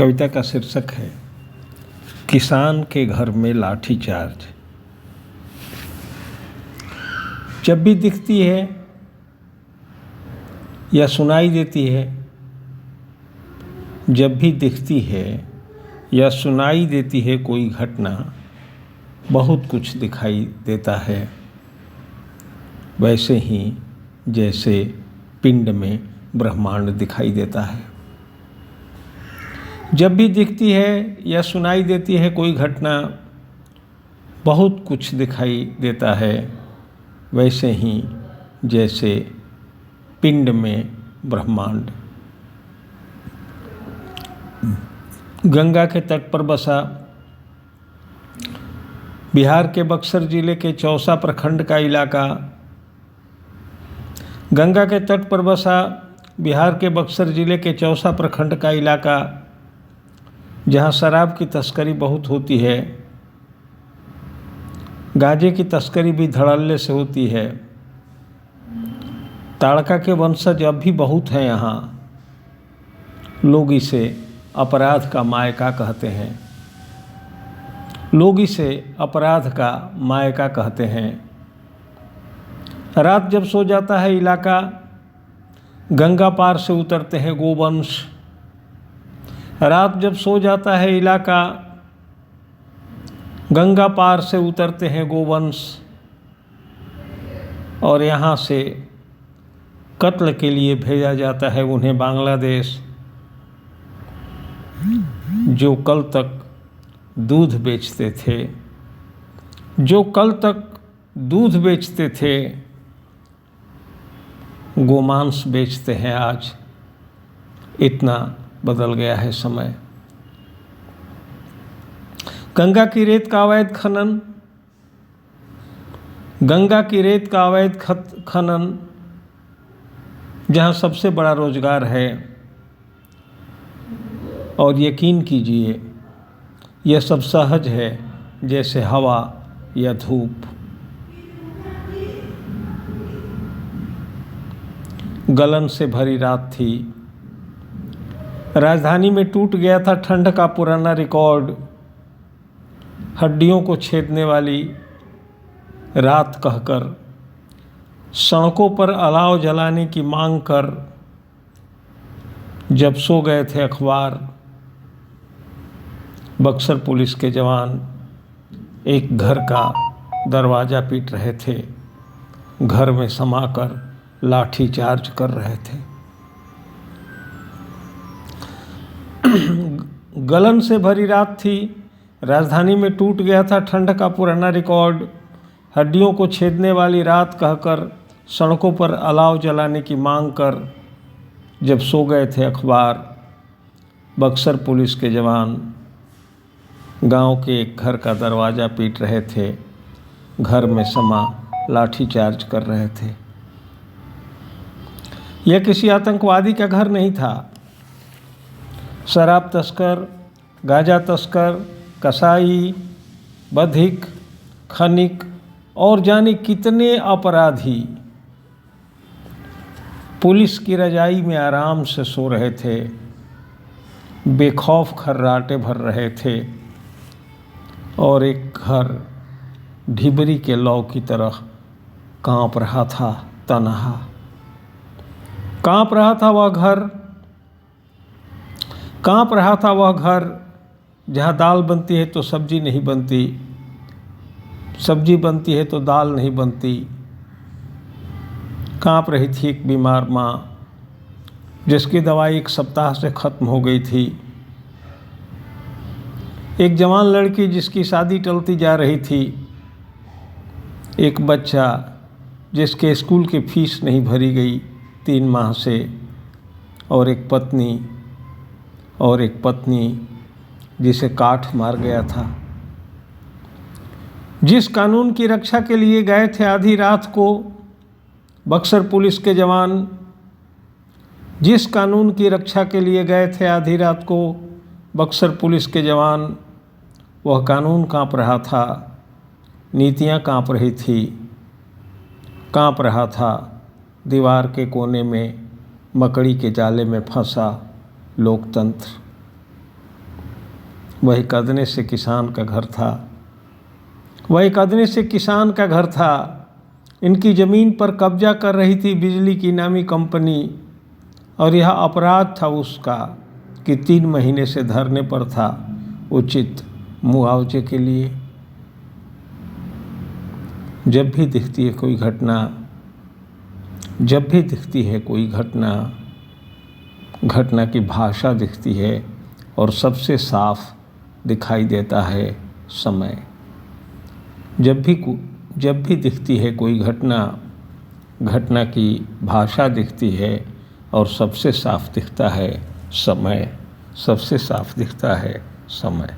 कविता का शीर्षक है किसान के घर में लाठीचार्ज। जब भी दिखती है या सुनाई देती है, जब भी दिखती है या सुनाई देती है कोई घटना, बहुत कुछ दिखाई देता है, वैसे ही जैसे पिंड में ब्रह्मांड दिखाई देता है। जब भी दिखती है या सुनाई देती है कोई घटना, बहुत कुछ दिखाई देता है, वैसे ही जैसे पिंड में ब्रह्मांड। गंगा के तट पर बसा बिहार के बक्सर जिले के चौसा प्रखंड का इलाका। गंगा के तट पर बसा बिहार के बक्सर जिले के चौसा प्रखंड का इलाका, जहाँ शराब की तस्करी बहुत होती है, गांजे की तस्करी भी धड़ल्ले से होती है। ताड़का के वंशज अब भी बहुत हैं यहाँ। लोग इसे अपराध का मायका कहते हैं। लोग इसे अपराध का मायका कहते हैं। रात जब सो जाता है इलाका, गंगा पार से उतरते हैं गोवंश। रात जब सो जाता है इलाका, गंगा पार से उतरते हैं गोवंश, और यहाँ से कत्ल के लिए भेजा जाता है उन्हें बांग्लादेश। जो कल तक दूध बेचते थे, जो कल तक दूध बेचते थे, गोमांस बेचते हैं आज। इतना बदल गया है समय। गंगा की रेत का अवैध खनन, गंगा की रेत का अवैध खनन, जहाँ सबसे बड़ा रोजगार है। और यकीन कीजिए, यह सब सहज है जैसे हवा या धूप। गलन से भरी रात थी। राजधानी में टूट गया था ठंड का पुराना रिकॉर्ड। हड्डियों को छेदने वाली रात कहकर सड़कों पर अलाव जलाने की मांग कर जब सो गए थे अखबार, बक्सर पुलिस के जवान एक घर का दरवाज़ा पीट रहे थे। घर में समाकर लाठीचार्ज कर रहे थे। गलन से भरी रात थी। राजधानी में टूट गया था ठंड का पुराना रिकॉर्ड। हड्डियों को छेदने वाली रात कहकर सड़कों पर अलाव जलाने की मांग कर जब सो गए थे अखबार, बक्सर पुलिस के जवान गांव के एक घर का दरवाज़ा पीट रहे थे। घर में समा लाठीचार्ज कर रहे थे। यह किसी आतंकवादी का घर नहीं था। शराब तस्कर, गांजा तस्कर, कसाई, बधिक, खनिक और जाने कितने अपराधी पुलिस की रजाई में आराम से सो रहे थे, बेखौफ खर्राटे भर रहे थे। और एक घर ढिबरी के लौ की तरह कांप रहा था, तनहा कांप रहा था वह घर। कांप रहा था वह घर जहाँ दाल बनती है तो सब्जी नहीं बनती, सब्जी बनती है तो दाल नहीं बनती। कांप रही थी एक बीमार माँ, जिसकी दवाई एक सप्ताह से ख़त्म हो गई थी। एक जवान लड़की जिसकी शादी टलती जा रही थी। एक बच्चा जिसके स्कूल की फीस नहीं भरी गई 3 माह से। और एक पत्नी जिसे काठ मार गया था। जिस कानून की रक्षा के लिए गए थे आधी रात को बक्सर पुलिस के जवान, जिस कानून की रक्षा के लिए गए थे आधी रात को बक्सर पुलिस के जवान, वह कानून कांप रहा था। नीतियाँ कांप रही थी। कांप रहा था दीवार के कोने में मकड़ी के जाले में फंसा लोकतंत्र। वह एक अदने से किसान का घर था। वह एक अदने से किसान का घर था। इनकी ज़मीन पर कब्जा कर रही थी बिजली की नामी कंपनी, और यह अपराध था उसका कि 3 महीने से धरने पर था उचित मुआवजे के लिए। जब भी दिखती है कोई घटना, जब भी दिखती है कोई घटना, घटना की भाषा दिखती है और सबसे साफ दिखाई देता है समय। जब भी दिखती है कोई घटना, घटना की भाषा दिखती है और सबसे साफ दिखता है समय, सबसे साफ दिखता है समय।